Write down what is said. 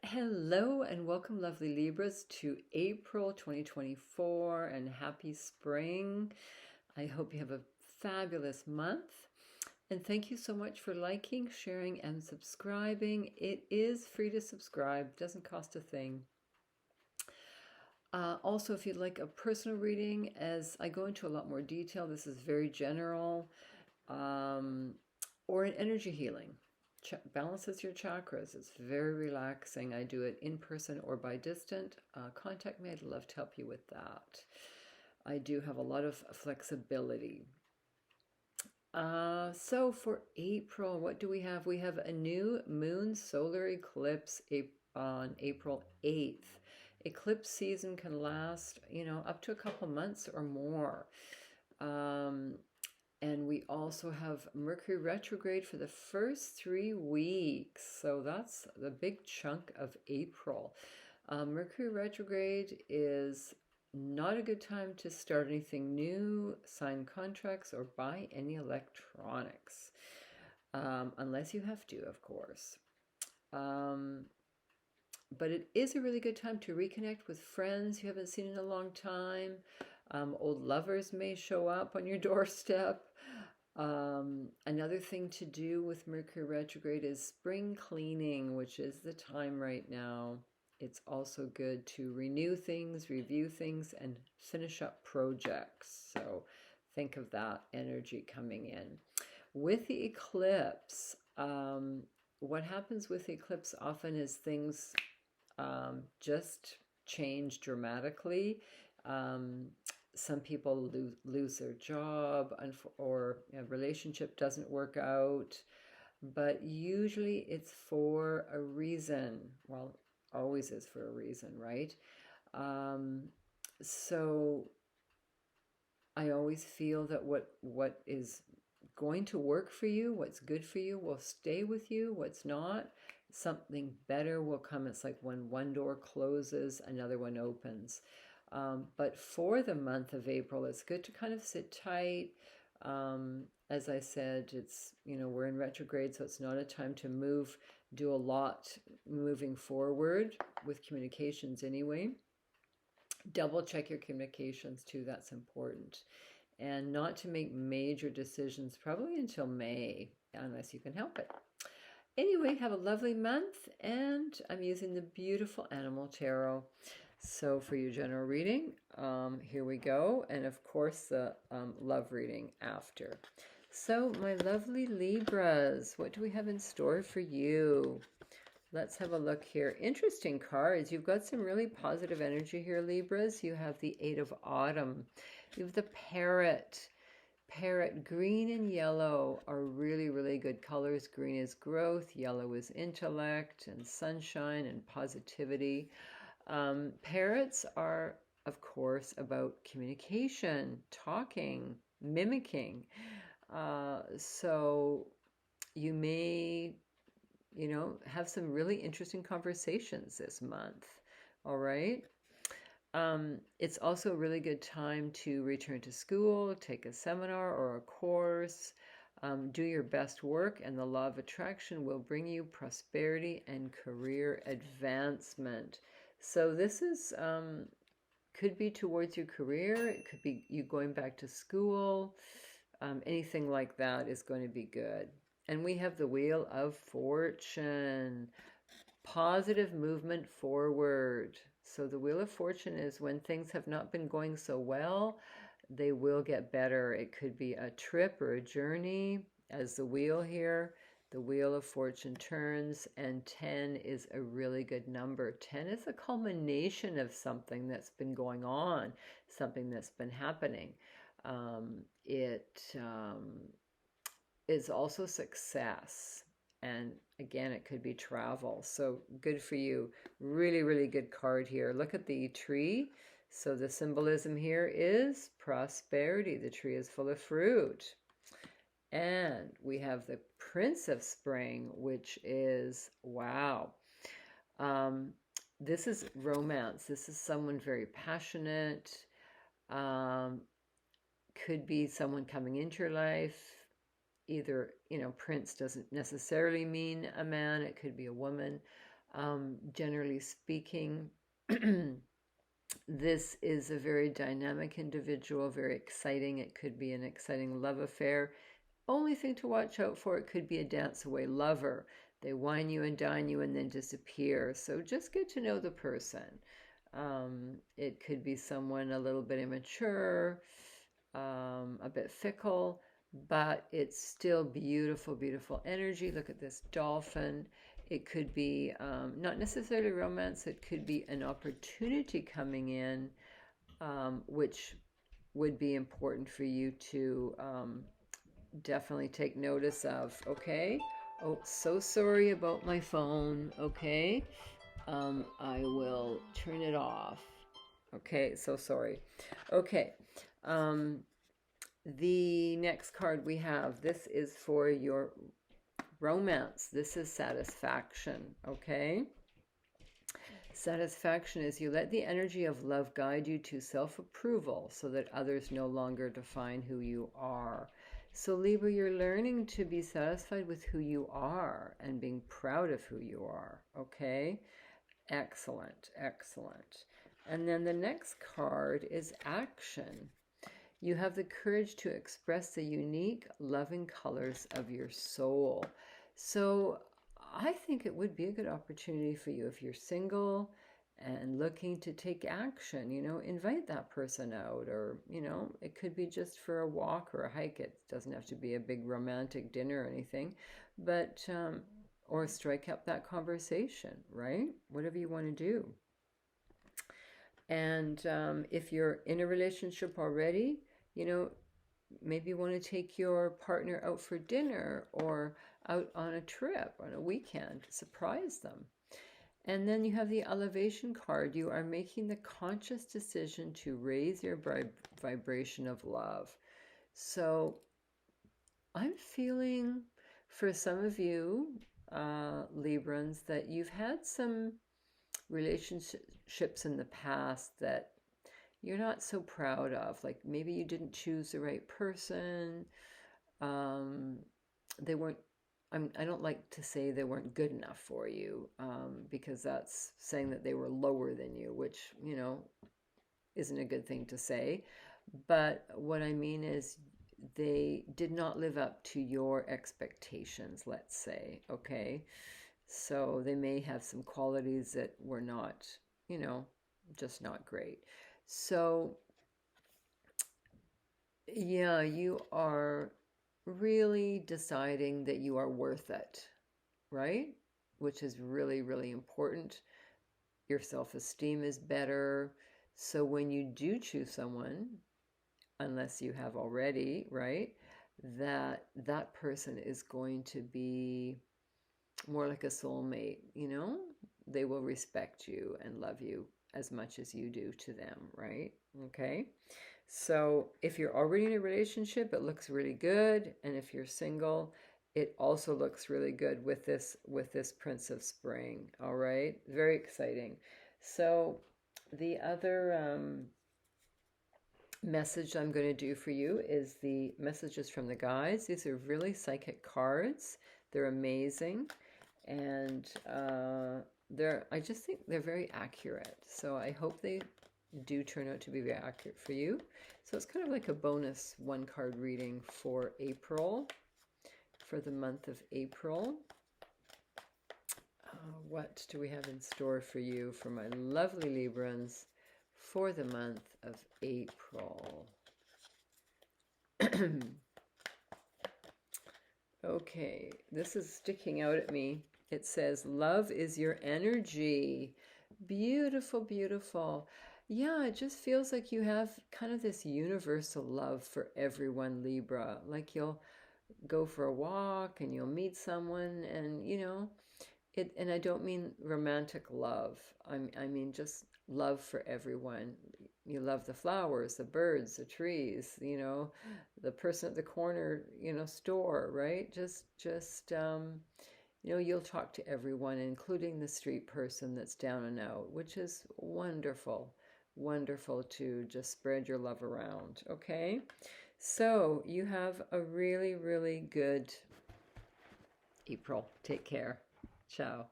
Hello and welcome, lovely Libras, to April 2024 and happy spring. I hope you have a fabulous month. And thank you so much for liking, sharing, and subscribing. It is free to subscribe, doesn't cost a thing. Also, if you'd like a personal reading, as I go into a lot more detail, this is very general, or an energy healing. Balances your chakras. It's very relaxing. I do it in person or by distant. Contact me. I'd love to help you with that. I do have a lot of flexibility. So for April, what do we have? We have a new moon solar eclipse on April 8th. Eclipse season can last, up to a couple months or more. And we also have Mercury retrograde for the first 3 weeks. So that's the big chunk of April. Mercury retrograde is not a good time to start anything new, sign contracts, or buy any electronics. Unless you have to, of course. But it is a really good time to reconnect with friends you haven't seen in a long time. Old lovers may show up on your doorstep. Another thing to do with Mercury retrograde is spring cleaning, which is the time right now. It's also good to renew things, review things, and finish up projects. So think of that energy coming in. With the eclipse, what happens with the eclipse often is things just change dramatically. Some people lose their job, or a relationship doesn't work out, but usually it's for a reason. Well, always is for a reason, right? So I always feel that what is going to work for you, what's good for you, will stay with you. What's not, something better will come. It's like when one door closes, another one opens. But for the month of April, it's good to kind of sit tight. As I said, it's, we're in retrograde, so it's not a time to do a lot moving forward with communications anyway. Double check your communications too, that's important. And not to make major decisions probably until May, unless you can help it. Anyway, have a lovely month, and I'm using the beautiful Animal Tarot. So for your general reading, here we go. And of course, the love reading after. So my lovely Libras, what do we have in store for you? Let's have a look here. Interesting cards. You've got some really positive energy here, Libras. You have the Eight of Autumn. You have the Parrot. Parrot, green and yellow are really, really good colors. Green is growth. Yellow is intellect and sunshine and positivity. Parrots are, of course, about communication, talking, mimicking. So you may, have some really interesting conversations this month. All right. It's also a really good time to return to school, take a seminar or a course, do your best work, and the law of attraction will bring you prosperity and career advancement. So this is could be towards your career. It could be you going back to school. Anything like that is going to be good. And we have the Wheel of Fortune. Positive movement forward. So the Wheel of Fortune is when things have not been going so well, they will get better. It could be a trip or a journey, as the wheel here. The Wheel of Fortune turns, and 10 is a really good number. 10 is a culmination of something that's been going on, something that's been happening. It is also success. And again, it could be travel. So good for you. Really, really good card here. Look at the tree. So the symbolism here is prosperity. The tree is full of fruit. And we have the Prince of Spring, which is, wow. This is romance. This is someone very passionate. Could be someone coming into your life. Either, prince doesn't necessarily mean a man. It could be a woman. Generally speaking, this is a very dynamic individual, very exciting. It could be an exciting love affair. Only thing to watch out for, it could be a dance away lover. They wine you and dine you and then disappear. So just get to know the person. It could be someone a little bit immature, a bit fickle, but it's still beautiful, beautiful energy. Look at this dolphin. It could be not necessarily romance, it could be an opportunity coming in, which would be important for you to definitely take notice of, okay? Oh, so sorry about my phone, okay? I will turn it off. Okay, so sorry. Okay, the next card we have, this is for your romance. This is satisfaction, okay? Satisfaction is you let the energy of love guide you to self-approval so that others no longer define who you are. So Libra, you're learning to be satisfied with who you are and being proud of who you are, okay? Excellent, excellent. And then the next card is action. You have the courage to express the unique, loving colors of your soul. So I think it would be a good opportunity for you if you're single and looking to take action, invite that person out, or, it could be just for a walk or a hike. It doesn't have to be a big romantic dinner or anything, but, or strike up that conversation, right? Whatever you want to do. And if you're in a relationship already, maybe you want to take your partner out for dinner or out on a trip on a weekend, surprise them. And then you have the elevation card. You are making the conscious decision to raise your vibration of love. So I'm feeling for some of you, Librans, that you've had some relationships in the past that you're not so proud of. Like maybe you didn't choose the right person. They weren't, I don't like to say they weren't good enough for you, because that's saying that they were lower than you, which, isn't a good thing to say. But what I mean is they did not live up to your expectations, let's say, okay? So they may have some qualities that were not, just not great. So, yeah, you are really deciding that you are worth it, right? Which is really, really important. Your self-esteem is better. So when you do choose someone, unless you have already, right, that person is going to be more like a soulmate, They will respect you and love you as much as you do to them, right? Okay. So if you're already in a relationship, it looks really good. And if you're single, it also looks really good with this Prince of Spring. All right. Very exciting. So the other message I'm going to do for you is the messages from the guides. These are really psychic cards. They're amazing. And I just think they're very accurate. So I hope they do turn out to be very accurate for you. So it's kind of like a bonus one card reading for April, for the month of April. What do we have in store for you, for my lovely Librans, for the month of April? Okay, this is sticking out at me. It says, love is your energy. Beautiful, beautiful. Yeah, it just feels like you have kind of this universal love for everyone, Libra. Like you'll go for a walk and you'll meet someone and, and I don't mean romantic love. I mean just love for everyone. You love the flowers, the birds, the trees, the person at the corner, store, right? You'll talk to everyone, including the street person that's down and out, which is wonderful, wonderful to just spread your love around, okay? So you have a really, really good April. Take care. Ciao.